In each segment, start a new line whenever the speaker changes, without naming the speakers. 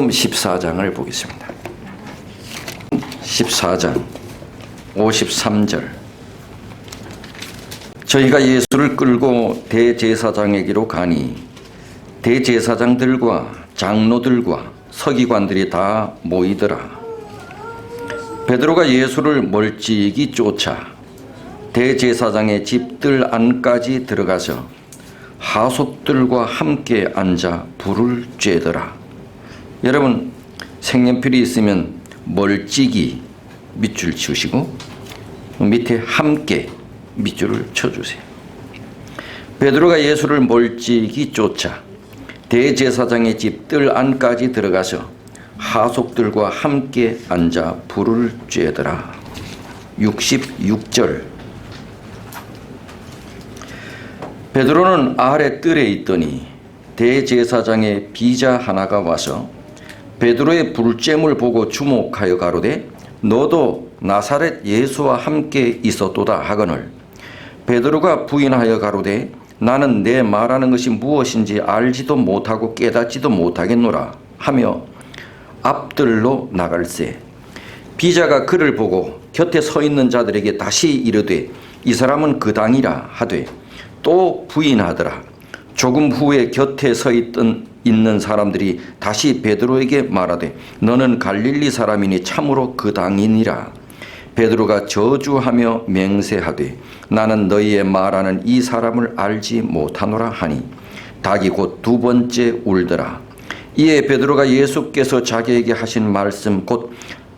마태복음 14장을 보겠습니다. 14장 53절. 저희가 예수를 끌고 대제사장에게로 가니 대제사장들과 장로들과 서기관들이 다 모이더라. 베드로가 예수를 멀찍이 쫓아 대제사장의 집들 안까지 들어가서 하속들과 함께 앉아 불을 쬐더라. 여러분, 색연필이 있으면 멀찍이 밑줄 치우시고 밑에 함께 밑줄을 쳐주세요. 베드로가 예수를 멀찍이 쫓아 대제사장의 집들 안까지 들어가서 하속들과 함께 앉아 불을 쬐더라. 66절. 베드로는 아래 뜰에 있더니 대제사장의 비자 하나가 와서 베드로의 불잼을 보고 주목하여 가로되 너도 나사렛 예수와 함께 있었도다 하거늘 베드로가 부인하여 가로되 나는 내 말하는 것이 무엇인지 알지도 못하고 깨닫지도 못하겠노라 하며 앞들로 나갈새 비자가 그를 보고 곁에 서 있는 자들에게 다시 이르되 이 사람은 그 당이라 하되 또 부인하더라. 조금 후에 곁에 서 있는 사람들이 다시 베드로에게 말하되 너는 갈릴리 사람이니 참으로 그 당이니라. 베드로가 저주하며 맹세하되 나는 너희의 말하는 이 사람을 알지 못하노라 하니 닭이 곧 두 번째 울더라. 이에 베드로가 예수께서 자기에게 하신 말씀 곧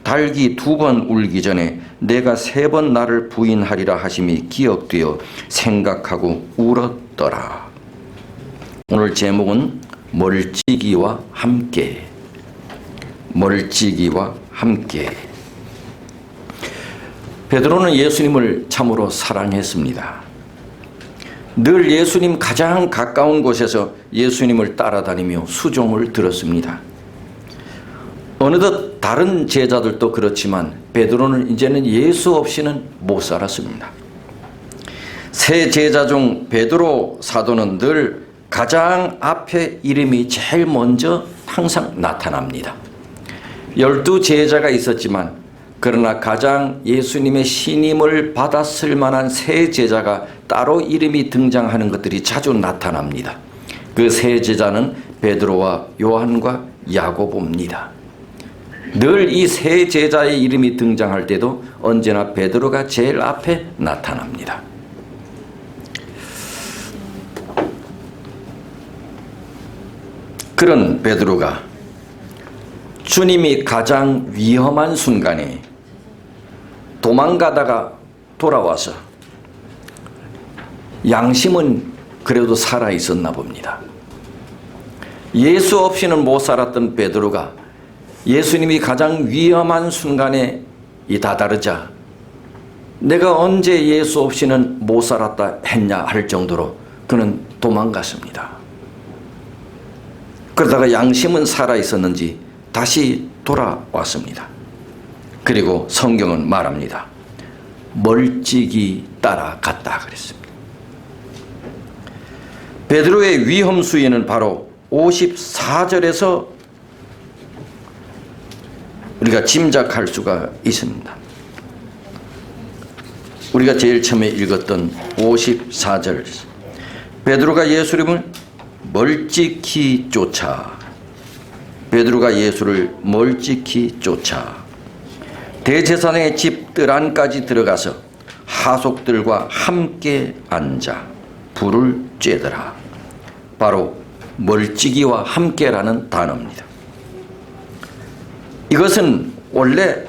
닭이 두 번 울기 전에 내가 세 번 나를 부인하리라 하심이 기억되어 생각하고 울었더라. 오늘 제목은 멀찍이와 함께. 멀찍이와 함께. 베드로는 예수님을 참으로 사랑했습니다. 늘 예수님 가장 가까운 곳에서 예수님을 따라다니며 수종을 들었습니다. 어느덧 다른 제자들도 그렇지만 베드로는 이제는 예수 없이는 못 살았습니다. 세 제자 중 베드로 사도는 늘 가장 앞에 이름이 제일 먼저 항상 나타납니다. 12제자가 있었지만 그러나 가장 예수님의 신임을 받았을 만한 세 제자가 따로 이름이 등장하는 것들이 자주 나타납니다. 그 세 제자는 베드로와 요한과 야고보입니다. 늘 이 세 제자의 이름이 등장할 때도 언제나 베드로가 제일 앞에 나타납니다. 그런 베드로가 주님이 가장 위험한 순간에 도망가다가 돌아와서 양심은 그래도 살아 있었나 봅니다. 예수 없이는 못 살았던 베드로가 예수님이 가장 위험한 순간에 다다르자 내가 언제 예수 없이는 못 살았다 했냐 할 정도로 그는 도망갔습니다. 그러다가 양심은 살아 있었는지 다시 돌아왔습니다. 그리고 성경은 말합니다. 멀찍이 따라갔다 그랬습니다. 베드로의 위험 수위는 바로 54절에서 우리가 짐작할 수가 있습니다. 우리가 제일 처음에 읽었던 54절. 베드로가 예수님을 멀찍이 쫓아 베드로가 예수를 멀찍이 쫓아 대제사장의 집들 안까지 들어가서 하속들과 함께 앉아 불을 쬐더라. 바로 멀찍이와 함께라는 단어입니다. 이것은 원래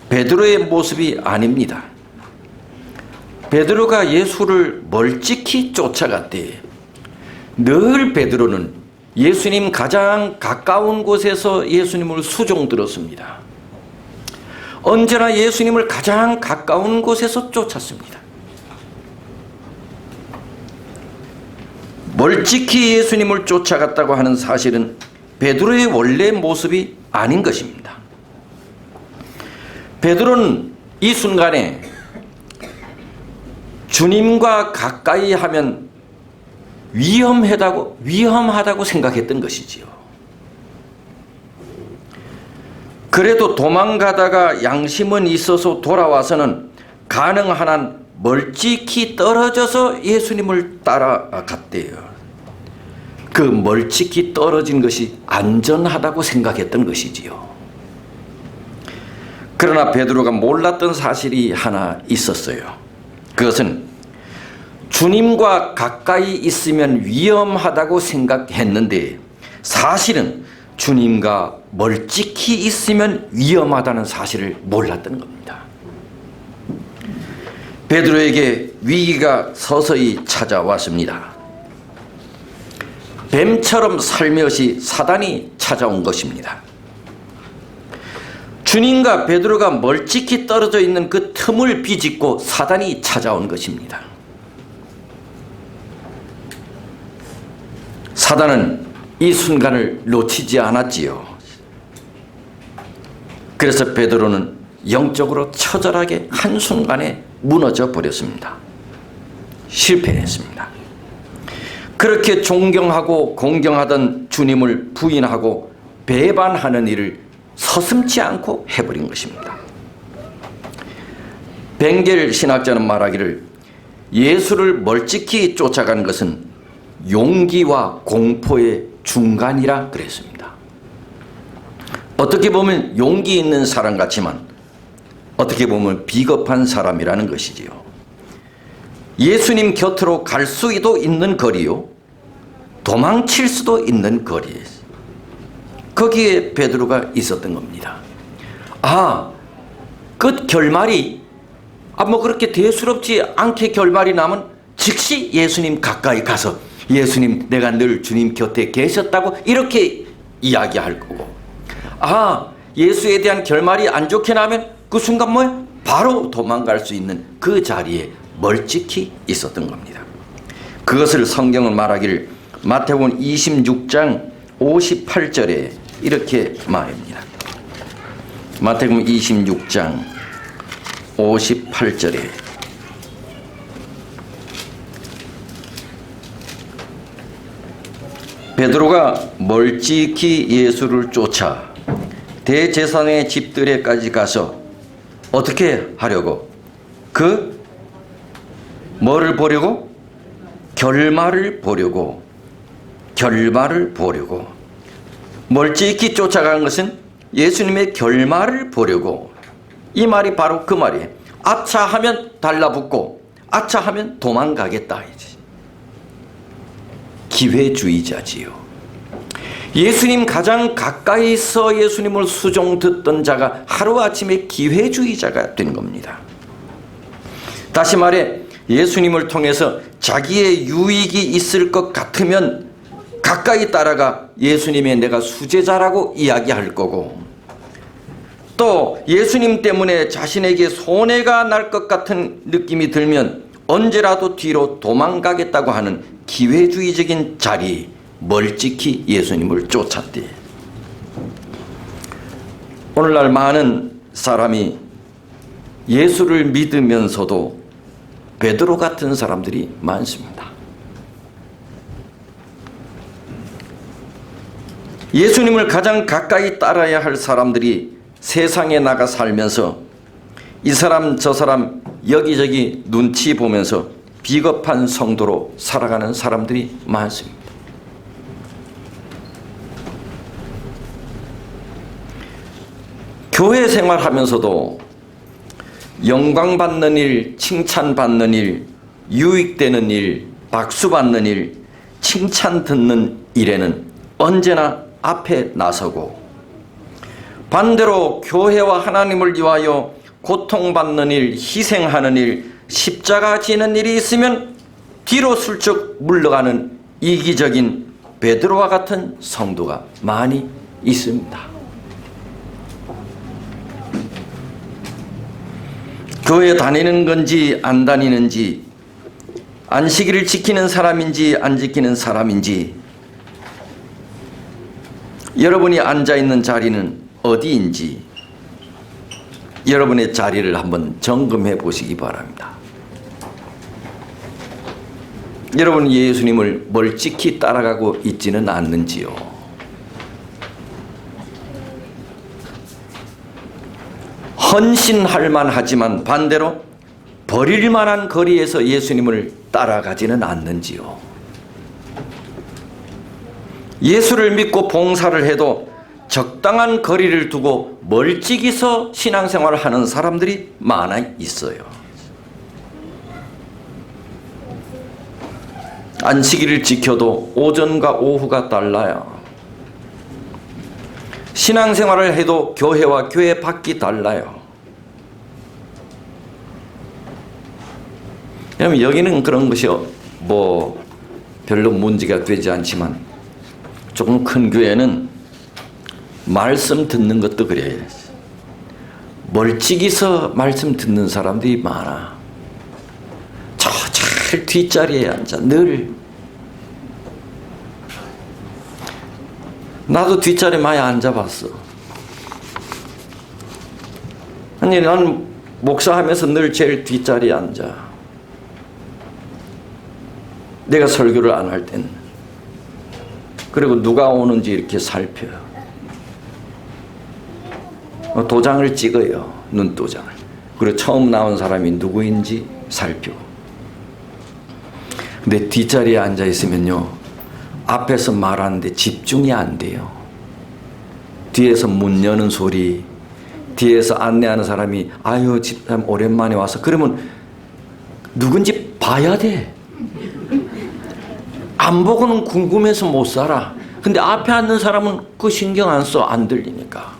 베드로의 모습이 아닙니다. 베드로가 예수를 멀찍이 쫓아갔대. 늘 베드로는 예수님 가장 가까운 곳에서 예수님을 수종 들었습니다. 언제나 예수님을 가장 가까운 곳에서 쫓았습니다. 멀찍이 예수님을 쫓아갔다고 하는 사실은 베드로의 원래 모습이 아닌 것입니다. 베드로는 이 순간에 주님과 가까이 하면 위험하다고 생각했던 것이지요. 그래도 도망가다가 양심은 있어서 돌아와서는 가능한 한 멀찍이 떨어져서 예수님을 따라갔대요. 그 멀찍이 떨어진 것이 안전하다고 생각했던 것이지요. 그러나 베드로가 몰랐던 사실이 하나 있었어요. 그것은 주님과 가까이 있으면 위험하다고 생각했는데 사실은 주님과 멀찍이 있으면 위험하다는 사실을 몰랐던 겁니다. 베드로에게 위기가 서서히 찾아왔습니다. 뱀처럼 살며시 사단이 찾아온 것입니다. 주님과 베드로가 멀찍이 떨어져 있는 그 틈을 비집고 사단이 찾아온 것입니다. 사단은 이 순간을 놓치지 않았지요. 그래서 베드로는 영적으로 처절하게 한순간에 무너져 버렸습니다. 실패했습니다. 그렇게 존경하고 공경하던 주님을 부인하고 배반하는 일을 서슴지 않고 해버린 것입니다. 벵겔 신학자는 말하기를 예수를 멀찍이 쫓아간 것은 용기와 공포의 중간이라 그랬습니다. 어떻게 보면 용기 있는 사람 같지만 어떻게 보면 비겁한 사람이라는 것이지요. 예수님 곁으로 갈 수도 있는 거리요, 도망칠 수도 있는 거리에 거기에 베드로가 있었던 겁니다. 그 결말이 뭐 그렇게 대수롭지 않게 결말이 나면 즉시 예수님 가까이 가서 예수님 내가 늘 주님 곁에 계셨다고 이렇게 이야기할 거고, 예수에 대한 결말이 안 좋게 나면 그 순간 바로 도망갈 수 있는 그 자리에 멀찍이 있었던 겁니다. 그것을 성경은 말하기를 마태복음 26장 58절에 이렇게 말합니다. 마태복음 26장 58절에 베드로가 멀찍이 예수를 쫓아 대제사장의 집들에까지 가서 어떻게 하려고? 뭐를 보려고? 결말을 보려고. 멀찍이 쫓아간 것은 예수님의 결말을 보려고. 이 말이 바로 그 말이에요. 아차 하면 달라붙고 아차 하면 도망가겠다. 기회주의자지요. 예수님 가장 가까이서 예수님을 수종 듣던 자가 하루아침에 기회주의자가 된 겁니다. 다시 말해 예수님을 통해서 자기의 유익이 있을 것 같으면 가까이 따라가 예수님의 내가 수제자라고 이야기할 거고, 또 예수님 때문에 자신에게 손해가 날 것 같은 느낌이 들면 언제라도 뒤로 도망가겠다고 하는 기회주의적인 자리, 멀찍이 예수님을 쫓았대. 오늘날 많은 사람이 예수를 믿으면서도 베드로 같은 사람들이 많습니다. 예수님을 가장 가까이 따라야 할 사람들이 세상에 나가 살면서 이 사람 저 사람 여기저기 눈치 보면서 비겁한 성도로 살아가는 사람들이 많습니다. 교회 생활하면서도 영광받는 일, 칭찬받는 일, 유익되는 일, 박수받는 일, 칭찬 듣는 일에는 언제나 앞에 나서고, 반대로 교회와 하나님을 위하여 고통받는 일, 희생하는 일, 십자가 지는 일이 있으면 뒤로 슬쩍 물러가는 이기적인 베드로와 같은 성도가 많이 있습니다. 교회 다니는 건지 안 다니는지, 안식일을 지키는 사람인지 안 지키는 사람인지, 여러분이 앉아있는 자리는 어디인지 여러분의 자리를 한번 점검해 보시기 바랍니다. 여러분 예수님을 멀찍이 따라가고 있지는 않는지요? 헌신할 만하지만 반대로 버릴 만한 거리에서 예수님을 따라가지는 않는지요. 예수를 믿고 봉사를 해도 적당한 거리를 두고 멀찍이서 신앙생활을 하는 사람들이 많아 있어요. 안식일을 지켜도 오전과 오후가 달라요. 신앙생활을 해도 교회와 교회 밖이 달라요. 왜냐하면 여기는 그런 것이 뭐 별로 문제가 되지 않지만 조금 큰 교회는 말씀 듣는 것도 그래요. 멀찍이서 말씀 듣는 사람들이 많아. 저 제일 뒷자리에 앉아 늘. 나도 뒷자리에 많이 앉아봤어. 아니 난 목사하면서 늘 제일 뒷자리에 앉아. 내가 설교를 안 할 땐. 그리고 누가 오는지 이렇게 살펴요. 도장을 찍어요. 눈도장을. 그리고 처음 나온 사람이 누구인지 살피고. 근데 뒷자리에 앉아 있으면요, 앞에서 말하는데 집중이 안 돼요. 뒤에서 문 여는 소리, 뒤에서 안내하는 사람이 아유 집사람 오랜만에 와서, 그러면 누군지 봐야 돼. 안 보고는 궁금해서 못 살아. 근데 앞에 앉는 사람은 그 신경 안 써. 안 들리니까.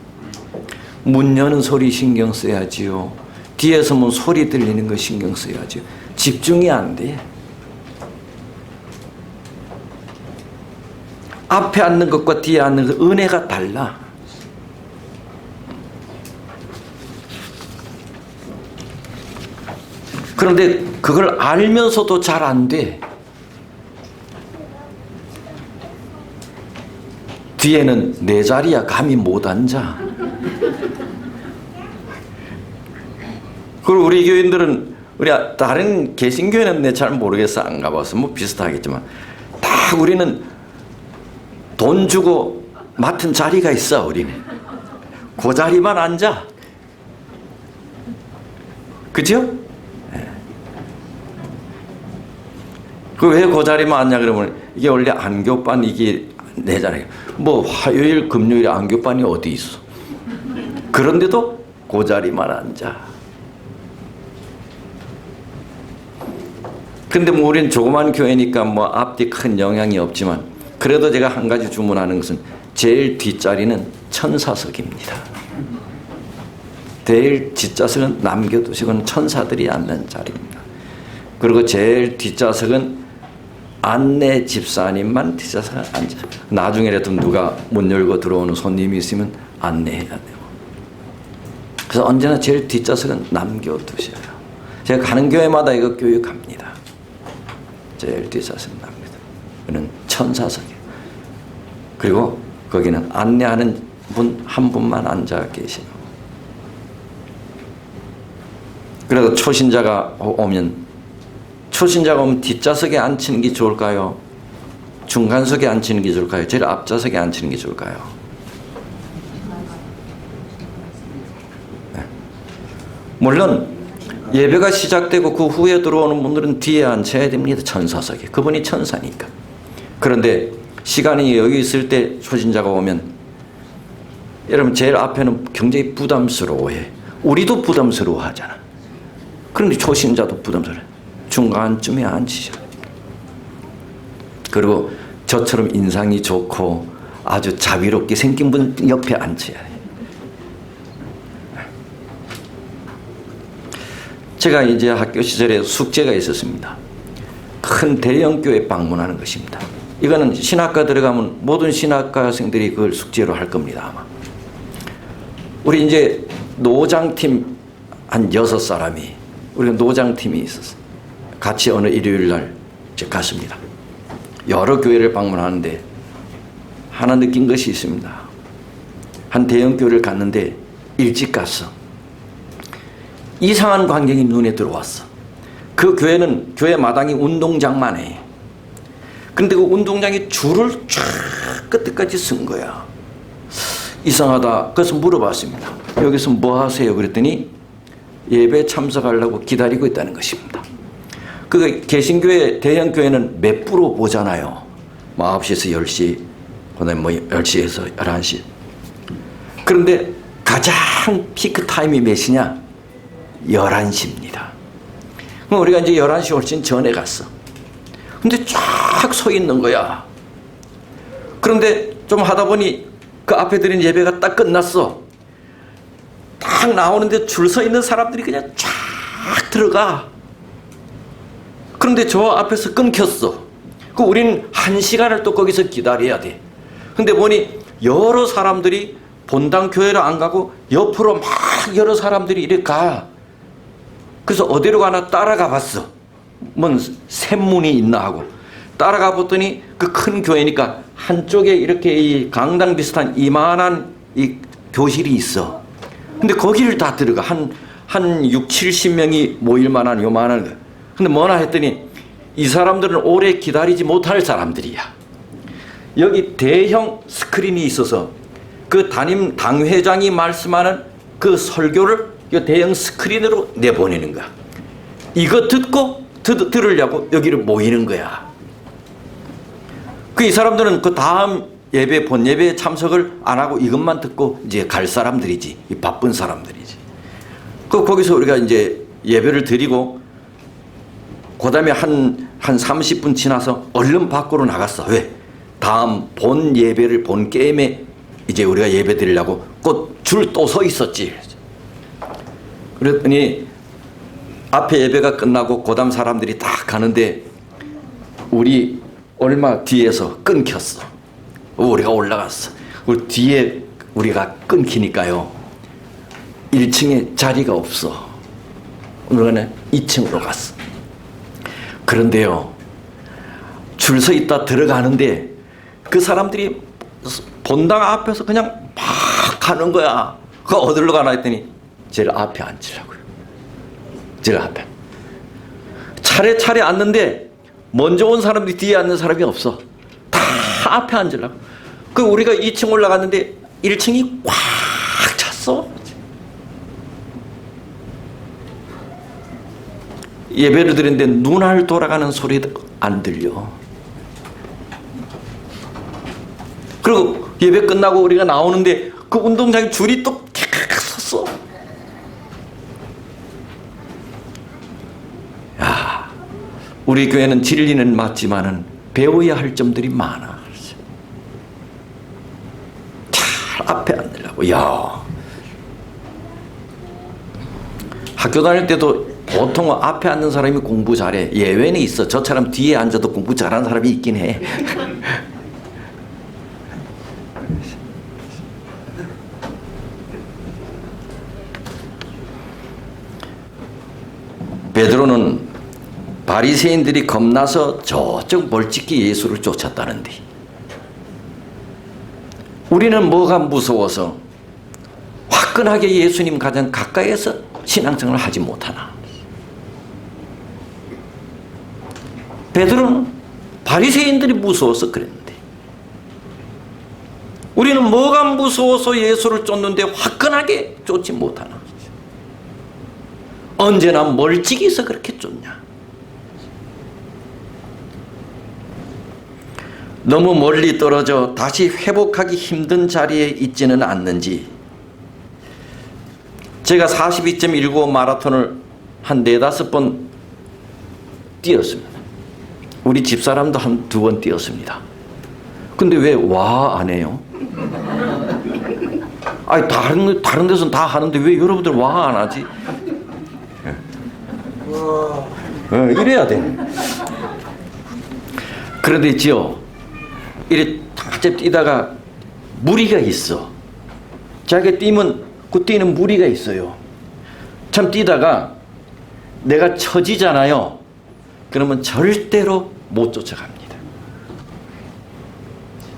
문 여는 소리 신경 써야지요. 뒤에서 뭐 소리 들리는 거 신경 써야지요. 집중이 안 돼. 앞에 앉는 것과 뒤에 앉는 것 은혜가 달라. 그런데 그걸 알면서도 잘 안 돼. 뒤에는 내 자리야 감히 못 앉아. 그리고 우리 교인들은, 우리 다른 개신교회는 내 잘 모르겠어. 안 가봐서 뭐 비슷하겠지만, 다 우리는 돈 주고 맡은 자리가 있어. 우리는 그 자리만 앉아. 그죠? 네. 그 왜 그 자리만 앉냐 그러면, 이게 원래 안교반, 이게 내 자리야. 뭐 화요일 금요일에 안교반이 어디 있어. 그런데도 그 자리만 앉아. 근데 뭐 우리는 조그만 교회니까 뭐 앞뒤 큰 영향이 없지만, 그래도 제가 한 가지 주문하는 것은 제일 뒷자리는 천사석입니다. 제일 뒷좌석은 남겨두시고는 천사들이 앉는 자리입니다. 그리고 제일 뒷좌석은 안내 집사님만 뒷좌석에 앉아. 나중에라도 누가 문 열고 들어오는 손님이 있으면 안내해야 되고. 그래서 언제나 제일 뒷좌석은 남겨두셔요. 제가 가는 교회마다 이거 교육합니다. 제일 뒷좌석은 남겨두세요. 그는 천사석이에요. 그리고 거기는 안내하는 분 한 분만 앉아 계시고. 그래도 초신자가 오면 뒷좌석에 앉히는 게 좋을까요? 중간석에 앉히는 게 좋을까요? 제일 앞좌석에 앉히는 게 좋을까요? 네. 물론 예배가 시작되고 그 후에 들어오는 분들은 뒤에 앉혀야 됩니다. 천사석에. 그분이 천사니까. 그런데 시간이 여기 있을 때 초신자가 오면, 여러분 제일 앞에는 굉장히 부담스러워해. 우리도 부담스러워하잖아. 그런데 초신자도 부담스러워해. 중간쯤에 앉히셔. 그리고 저처럼 인상이 좋고 아주 자비롭게 생긴 분 옆에 앉혀야 해요. 제가 이제 학교 시절에 숙제가 있었습니다. 큰 대형교회 방문하는 것입니다. 이거는 신학과 들어가면 모든 신학과생들이 그걸 숙제로 할 겁니다, 아마. 우리 이제 노장팀 한 6사람이, 우리가 노장팀이 있었어요. 같이 어느 일요일 날 이제 갔습니다. 여러 교회를 방문하는데 하나 느낀 것이 있습니다. 한 대형 교회를 갔는데 일찍 갔어. 이상한 광경이 눈에 들어왔어. 그 교회는 교회 마당이 운동장만 해. 근데 그 운동장에 줄을 쫙 끝까지 쓴 거야. 이상하다. 그래서 물어봤습니다. 여기서 뭐 하세요? 그랬더니 예배 참석하려고 기다리고 있다는 것입니다. 그 개신교회, 대형교회는 몇 프로 보잖아요. 9시에서 10시, 그 다음에 10시에서 11시. 그런데 가장 피크 타임이 몇 시냐? 11시입니다. 그럼 우리가 이제 11시 훨씬 전에 갔어. 근데 쫙 서 있는 거야. 그런데 좀 하다 보니 그 앞에 드린 예배가 딱 끝났어. 딱 나오는데 줄 서 있는 사람들이 그냥 쫙 들어가. 그런데 저 앞에서 끊겼어. 그 우린 1시간을 또 거기서 기다려야 돼. 근데 보니 여러 사람들이 본당 교회를 안 가고 옆으로 막 여러 사람들이 이렇게 가. 그래서 어디로 가나 따라가 봤어. 뭔 샘문이 있나 하고 따라가 봤더니 그 큰 교회니까 한쪽에 이렇게 이 강당 비슷한 이만한 이 교실이 있어. 근데 거기를 다 들어가. 한 6, 70명이 모일 만한 요만한 거. 근데 뭐나 했더니 이 사람들은 오래 기다리지 못할 사람들이야. 여기 대형 스크린이 있어서 그 담임 당회장이 말씀하는 그 설교를 이 대형 스크린으로 내보내는 거야. 이거 듣고 들으려고 여기를 모이는 거야. 그 이 사람들은 그 다음 예배, 본 예배에 참석을 안 하고 이것만 듣고 이제 갈 사람들이지. 이 바쁜 사람들이지. 거기서 우리가 이제 예배를 드리고 그 다음에 한 30분 지나서 얼른 밖으로 나갔어. 왜? 다음 본 예배를, 본 게임에 이제 우리가 예배 드리려고 곧 줄 또 서 있었지. 그랬더니 앞에 예배가 끝나고 그 다음 사람들이 다 가는데 우리 얼마 뒤에서 끊겼어. 우리가 올라갔어. 우리 뒤에 우리가 끊기니까요. 1층에 자리가 없어. 우리는 2층으로 갔어. 그런데요, 줄 서 있다 들어가는데 그 사람들이 본당 앞에서 그냥 막 가는 거야. 그 어디로 가나 했더니 제일 앞에 앉으려고요. 제일 앞에. 차례차례 앉는데 먼저 온 사람들이 뒤에 앉는 사람이 없어. 다 앞에 앉으려고. 그 우리가 2층 올라갔는데 1층이 꽉 찼어. 예배를 드리는데 눈알 돌아가는 소리도 안 들려. 그리고 예배 끝나고 우리가 나오는데 그 운동장에 줄이 또 섰어. 야, 우리 교회는 진리는 맞지만은 배워야 할 점들이 많아. 잘 앞에 앉으려고. 야, 학교 다닐 때도 보통 앞에 앉는 사람이 공부 잘해. 예외는 있어. 저처럼 뒤에 앉아도 공부 잘하는 사람이 있긴 해. 베드로는 바리새인들이 겁나서 저쪽 멀찍이 예수를 쫓았다는데 우리는 뭐가 무서워서 화끈하게 예수님 가장 가까이에서 신앙생활을 하지 못하나? 베드로는 바리새인들이 무서워서 그랬는데 우리는 뭐가 무서워서 예수를 쫓는데 화끈하게 쫓지 못하나? 언제나 멀찍이서 그렇게 쫓냐? 너무 멀리 떨어져 다시 회복하기 힘든 자리에 있지는 않는지. 제가 42.195 마라톤을 한 4-5번 뛰었습니다. 우리 집사람도 한 2번 뛰었습니다. 근데 왜 와 안 해요? 아니 다른 데서는 다 하는데 왜 여러분들 와 안 하지? 이래야 돼. 그런데 있지요, 이래 탁 뛰다가 무리가 있어. 자기가 뛰면 그 뛰는 무리가 있어요. 참 뛰다가 내가 처지잖아요. 그러면 절대로 못 쫓아갑니다.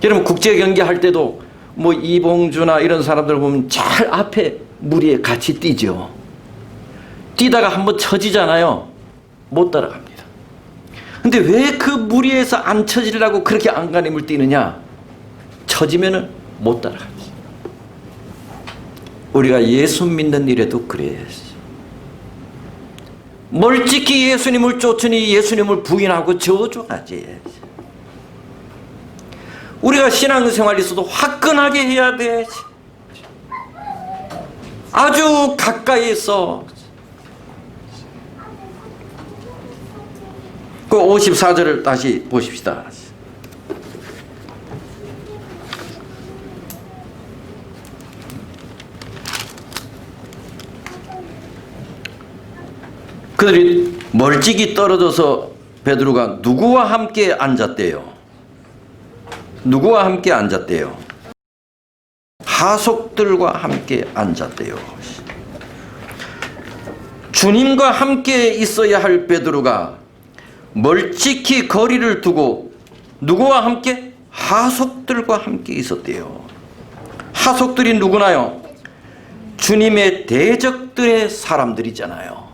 여러분 국제 경기 할 때도 뭐 이봉주나 이런 사람들 보면 잘 앞에 무리에 같이 뛰죠. 뛰다가 한번 처지잖아요. 못 따라갑니다. 근데 왜 그 무리에서 안 처지려고 그렇게 안간힘을 뛰느냐? 처지면은 못 따라갑니다. 우리가 예수 믿는 일에도 그래요. 멀찍이 예수님을 쫓으니 예수님을 부인하고 저주하지. 우리가 신앙생활에서도 화끈하게 해야 돼. 아주 가까이서. 그 54절을 다시 보십시다. 그들이 멀찍이 떨어져서 베드로가 누구와 함께 앉았대요? 누구와 함께 앉았대요? 하속들과 함께 앉았대요. 주님과 함께 있어야 할 베드로가 멀찍이 거리를 두고 누구와 함께? 하속들과 함께 있었대요. 하속들이 누구나요? 주님의 대적들의 사람들이잖아요.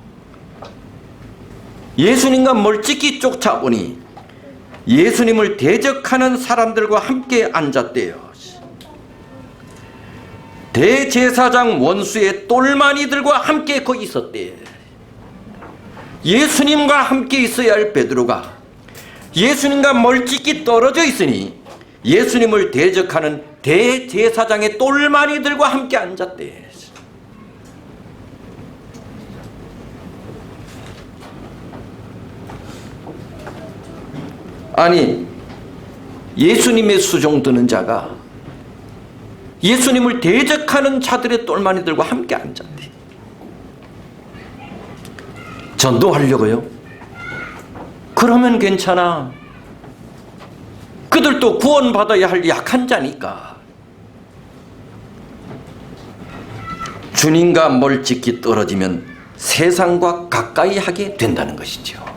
예수님과 멀찍이 쫓아오니 예수님을 대적하는 사람들과 함께 앉았대요. 대제사장 원수의 똘마니들과 함께 거기 있었대. 예수님과 함께 있어야 할 베드로가 예수님과 멀찍이 떨어져 있으니 예수님을 대적하는 대제사장의 똘마니들과 함께 앉았대. 아니, 예수님의 수종 드는 자가 예수님을 대적하는 자들의 똘마니들과 함께 앉았대. 전도하려고요? 그러면 괜찮아. 그들도 구원받아야 할 약한 자니까. 주님과 멀찍이 떨어지면 세상과 가까이 하게 된다는 것이죠.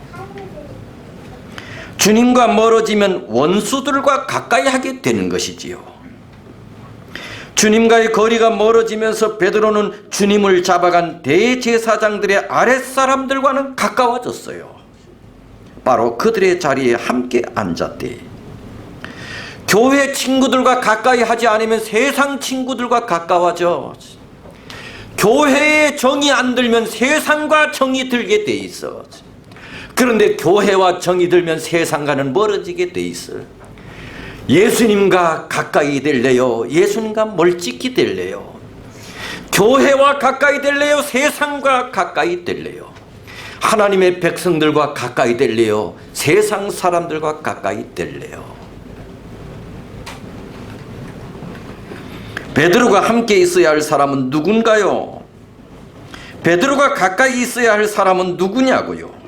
주님과 멀어지면 원수들과 가까이 하게 되는 것이지요. 주님과의 거리가 멀어지면서 베드로는 주님을 잡아간 대제사장들의 아랫사람들과는 가까워졌어요. 바로 그들의 자리에 함께 앉았대. 교회 친구들과 가까이 하지 않으면 세상 친구들과 가까워져. 교회에 정이 안 들면 세상과 정이 들게 돼 있어. 그런데 교회와 정이 들면 세상과는 멀어지게 돼 있어. 예수님과 가까이 될래요? 예수님과 멀찍이 될래요? 교회와 가까이 될래요? 세상과 가까이 될래요? 하나님의 백성들과 가까이 될래요? 세상 사람들과 가까이 될래요? 베드로가 함께 있어야 할 사람은 누군가요? 베드로가 가까이 있어야 할 사람은 누구냐고요?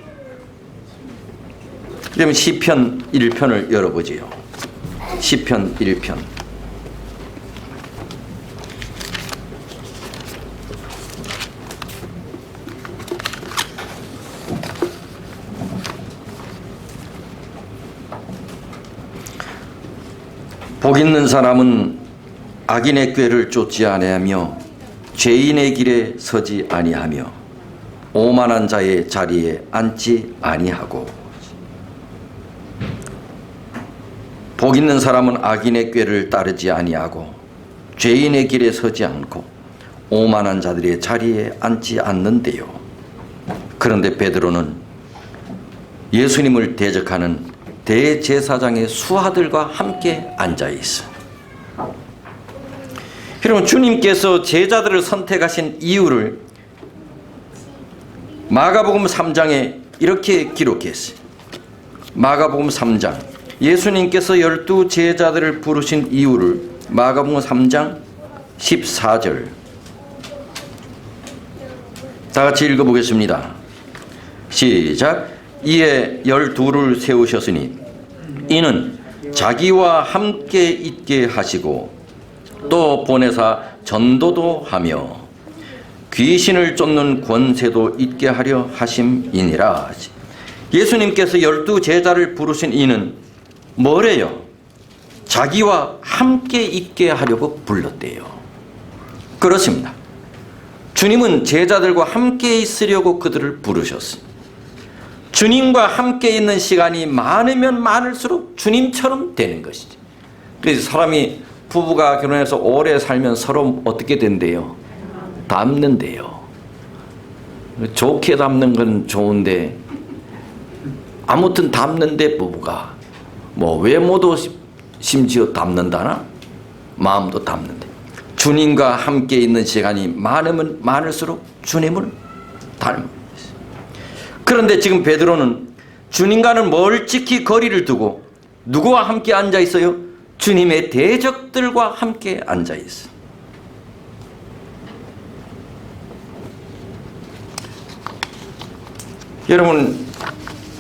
그러면 시편 1편을 열어보지요. 시편 1편. 복 있는 사람은 악인의 꾀를 쫓지 아니하며 죄인의 길에 서지 아니하며 오만한 자의 자리에 앉지 아니하고. 복 있는 사람은 악인의 꾀를 따르지 아니하고 죄인의 길에 서지 않고 오만한 자들의 자리에 앉지 않는데요. 그런데 베드로는 예수님을 대적하는 대제사장의 수하들과 함께 앉아 있어. 여러분, 주님께서 제자들을 선택하신 이유를 마가복음 3장에 이렇게 기록했어요. 마가복음 3장. 예수님께서 12 제자들을 부르신 이유를 마가복음 3장 14절. 다 같이 읽어보겠습니다. 시작. 이에 12를 세우셨으니 이는 자기와 함께 있게 하시고 또 보내사 전도도 하며 귀신을 쫓는 권세도 있게 하려 하심이니라. 예수님께서 12 제자를 부르신 이는 뭐래요? 자기와 함께 있게 하려고 불렀대요. 그렇습니다. 주님은 제자들과 함께 있으려고 그들을 부르셨어요. 주님과 함께 있는 시간이 많으면 많을수록 주님처럼 되는 것이죠. 그래서 사람이 부부가 결혼해서 오래 살면 서로 어떻게 된대요? 담는데요. 좋게 담는 건 좋은데 아무튼 담는데 부부가 뭐 외모도 심지어 담는다나 마음도 담는데 주님과 함께 있는 시간이 많으면 많을수록 주님을 닮은 것이죠. 그런데 지금 베드로는 주님과는 멀찍이 거리를 두고 누구와 함께 앉아 있어요? 주님의 대적들과 함께 앉아 있어요.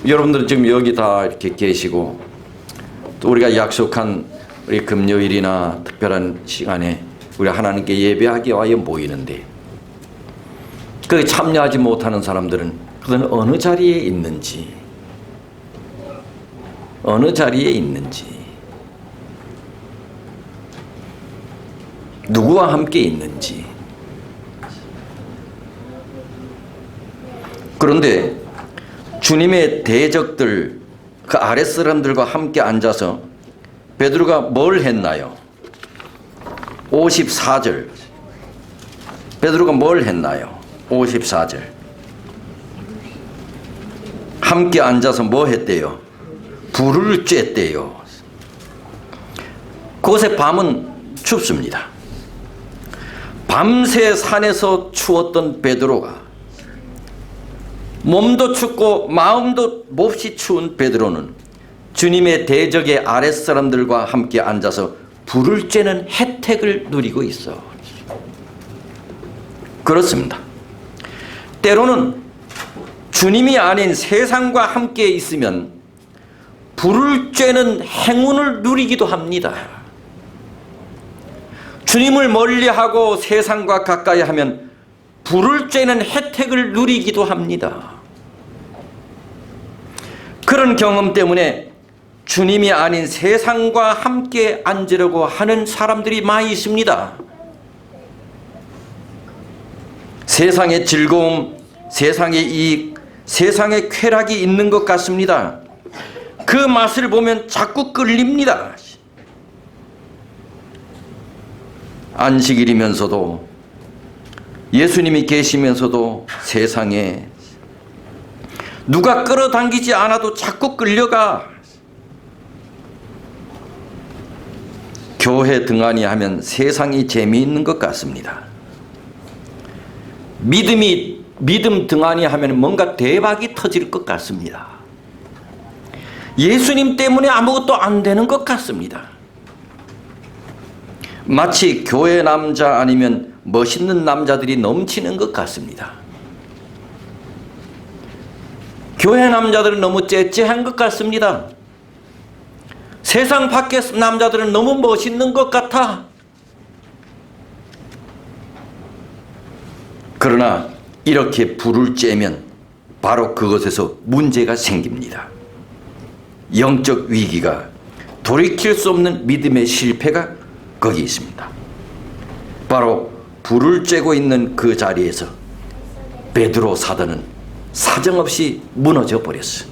여러분들 지금 여기 다 이렇게 계시고 또 우리가 약속한 우리 금요일이나 특별한 시간에 우리 하나님께 예배하기 위하여 모이는데 거기 참여하지 못하는 사람들은 그들은 어느 자리에 있는지 누구와 함께 있는지. 그런데 주님의 대적들 그 아랫사람들과 함께 앉아서 베드로가 뭘 했나요? 54절 베드로가 뭘 했나요? 54절 함께 앉아서 뭐 했대요? 불을 쬐대요. 그곳의 밤은 춥습니다. 밤새 산에서 추웠던 베드로가 몸도 춥고 마음도 몹시 추운 베드로는 주님의 대적의 아랫사람들과 함께 앉아서 불을 쬐는 혜택을 누리고 있어. 그렇습니다. 때로는 주님이 아닌 세상과 함께 있으면 불을 쬐는 행운을 누리기도 합니다. 주님을 멀리하고 세상과 가까이 하면 불을 쬐는 혜택을 누리기도 합니다. 그런 경험 때문에 주님이 아닌 세상과 함께 앉으려고 하는 사람들이 많이 있습니다. 세상의 즐거움, 세상의 이익, 세상의 쾌락이 있는 것 같습니다. 그 맛을 보면 자꾸 끌립니다. 안식일이면서도 예수님이 계시면서도 세상에 누가 끌어당기지 않아도 자꾸 끌려가. 교회 등한히 하면 세상이 재미있는 것 같습니다. 믿음 등한히 하면 뭔가 대박이 터질 것 같습니다. 예수님 때문에 아무것도 안 되는 것 같습니다. 마치 교회 남자 아니면 멋있는 남자들이 넘치는 것 같습니다. 교회 남자들은 너무 째째한 것 같습니다. 세상 밖의 남자들은 너무 멋있는 것 같아. 그러나 이렇게 불을 쬐면 바로 그것에서 문제가 생깁니다. 영적 위기가, 돌이킬 수 없는 믿음의 실패가 거기 있습니다. 바로 불을 쬐고 있는 그 자리에서 베드로 사도는 사정없이 무너져 버렸어.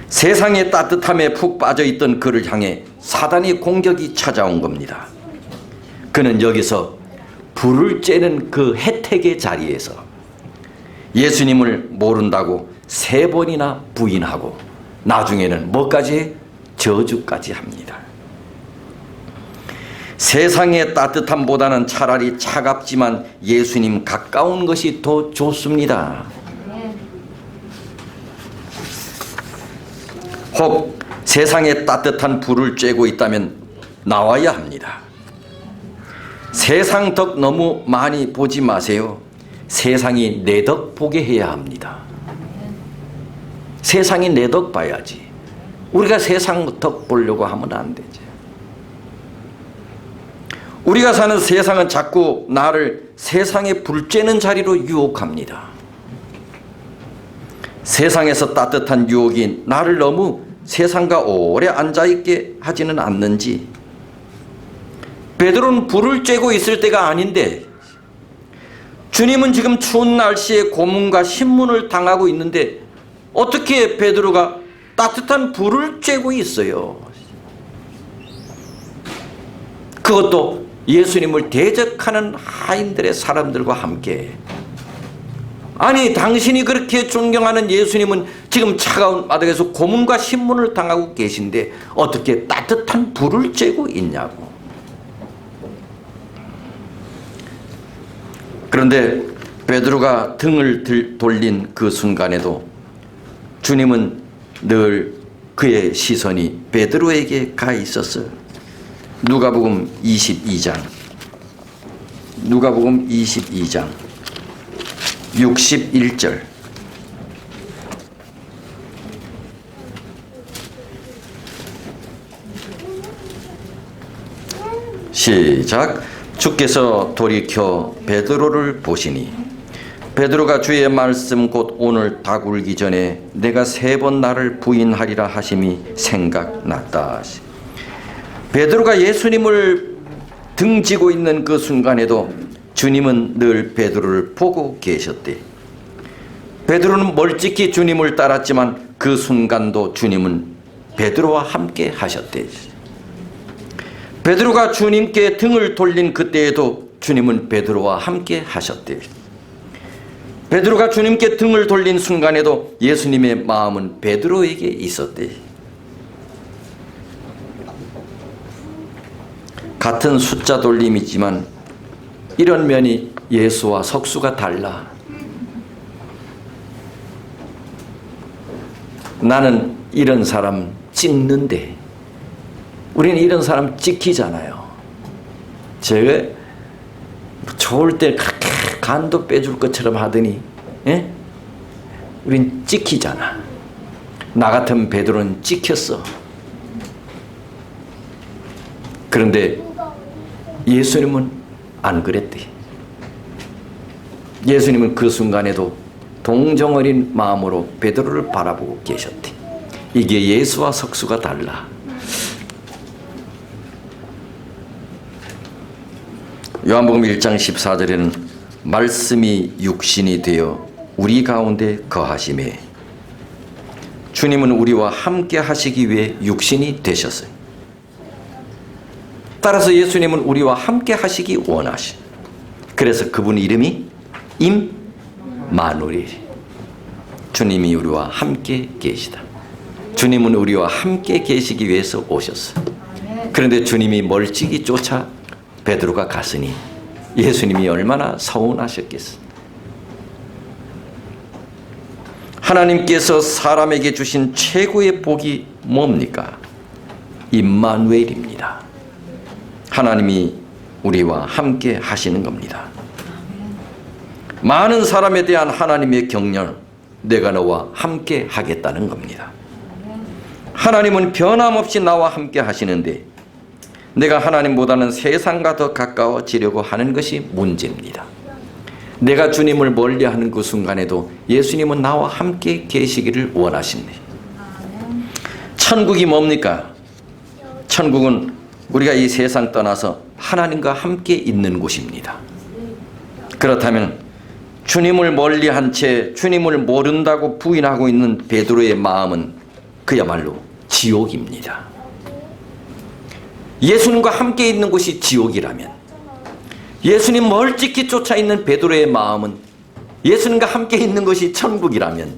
세상의 따뜻함에 푹 빠져있던 그를 향해 사단의 공격이 찾아온 겁니다. 그는 여기서 불을 쬐는 그 혜택의 자리에서 예수님을 모른다고 3번이나 부인하고 나중에는 뭐까지? 저주까지 합니다. 세상의 따뜻함보다는 차라리 차갑지만 예수님 가까운 것이 더 좋습니다. 혹 세상에 따뜻한 불을 쬐고 있다면 나와야 합니다. 세상 덕 너무 많이 보지 마세요. 세상이 내 덕 보게 해야 합니다. 세상이 내 덕 봐야지. 우리가 세상 덕 보려고 하면 안 되지. 우리가 사는 세상은 자꾸 나를 세상에 불 쬐는 자리로 유혹합니다. 세상에서 따뜻한 유혹이 나를 너무 세상과 오래 앉아있게 하지는 않는지. 베드로는 불을 쬐고 있을 때가 아닌데 주님은 지금 추운 날씨에 고문과 신문을 당하고 있는데 어떻게 베드로가 따뜻한 불을 쬐고 있어요? 그것도 예수님을 대적하는 하인들의 사람들과 함께, 아니 당신이 그렇게 존경하는 예수님은 지금 차가운 바닥에서 고문과 신문을 당하고 계신데 어떻게 따뜻한 불을 쬐고 있냐고. 그런데 베드로가 등을 돌린 그 순간에도 주님은 늘 그의 시선이 베드로에게 가 있었어요. 누가복음 22장 61절. 시작. 주께서 돌이켜 베드로를 보시니 베드로가 주의 말씀 곧 오늘 닭 울기 전에 내가 3번 나를 부인하리라 하심이 생각났다. 베드로가 예수님을 등지고 있는 그 순간에도 주님은 늘 베드로를 보고 계셨대. 베드로는 멀찍이 주님을 따랐지만 그 순간도 주님은 베드로와 함께 하셨대. 베드로가 주님께 등을 돌린 그때에도 주님은 베드로와 함께 하셨대. 베드로가 주님께 등을 돌린 순간에도 예수님의 마음은 베드로에게 있었대. 같은 숫자 돌림이지만 이런 면이 예수와 석수가 달라. 나는 이런 사람 찍는데 우리는 이런 사람 찍히잖아요. 제가 좋을 때 그렇게 간도 빼줄 것처럼 하더니 우린 찍히잖아. 나 같은 베드로는 찍혔어. 그런데 예수님은 안 그랬대. 예수님은 그 순간에도 동정어린 마음으로 베드로를 바라보고 계셨대. 이게 예수와 석수가 달라. 요한복음 1장 14절에는 말씀이 육신이 되어 우리 가운데 거하심에, 주님은 우리와 함께 하시기 위해 육신이 되셨어요. 따라서 예수님은 우리와 함께 하시기 원하시. 그래서 그분 이름이 임마누엘. 주님이 우리와 함께 계시다. 주님은 우리와 함께 계시기 위해서 오셨어요. 그런데 주님이 멀찍이 쫓아 베드로가 갔으니 예수님이 얼마나 서운하셨겠어. 하나님께서 사람에게 주신 최고의 복이 뭡니까? 임마누엘입니다. 하나님이 우리와 함께 하시는 겁니다. 많은 사람에 대한 하나님의 격려, 내가 너와 함께 하겠다는 겁니다. 하나님은 변함없이 나와 함께 하시는데 내가 하나님보다는 세상과 더 가까워지려고 하는 것이 문제입니다. 내가 주님을 멀리하는 그 순간에도 예수님은 나와 함께 계시기를 원하십니다. 천국이 뭡니까? 천국은 우리가 이 세상 떠나서 하나님과 함께 있는 곳입니다. 그렇다면 주님을 멀리한 채 주님을 모른다고 부인하고 있는 베드로의 마음은 그야말로 지옥입니다. 예수님과 함께 있는 곳이 지옥이라면, 예수님 멀찍이 쫓아 있는 베드로의 마음은 예수님과 함께 있는 것이 천국이라면,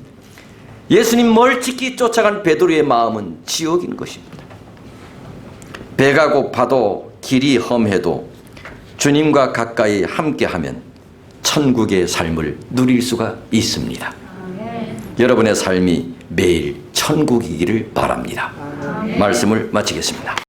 예수님 멀찍이 쫓아간 베드로의 마음은 지옥인 것입니다. 배가 고파도 길이 험해도 주님과 가까이 함께하면 천국의 삶을 누릴 수가 있습니다. 여러분의 삶이 매일 천국이기를 바랍니다. 말씀을 마치겠습니다.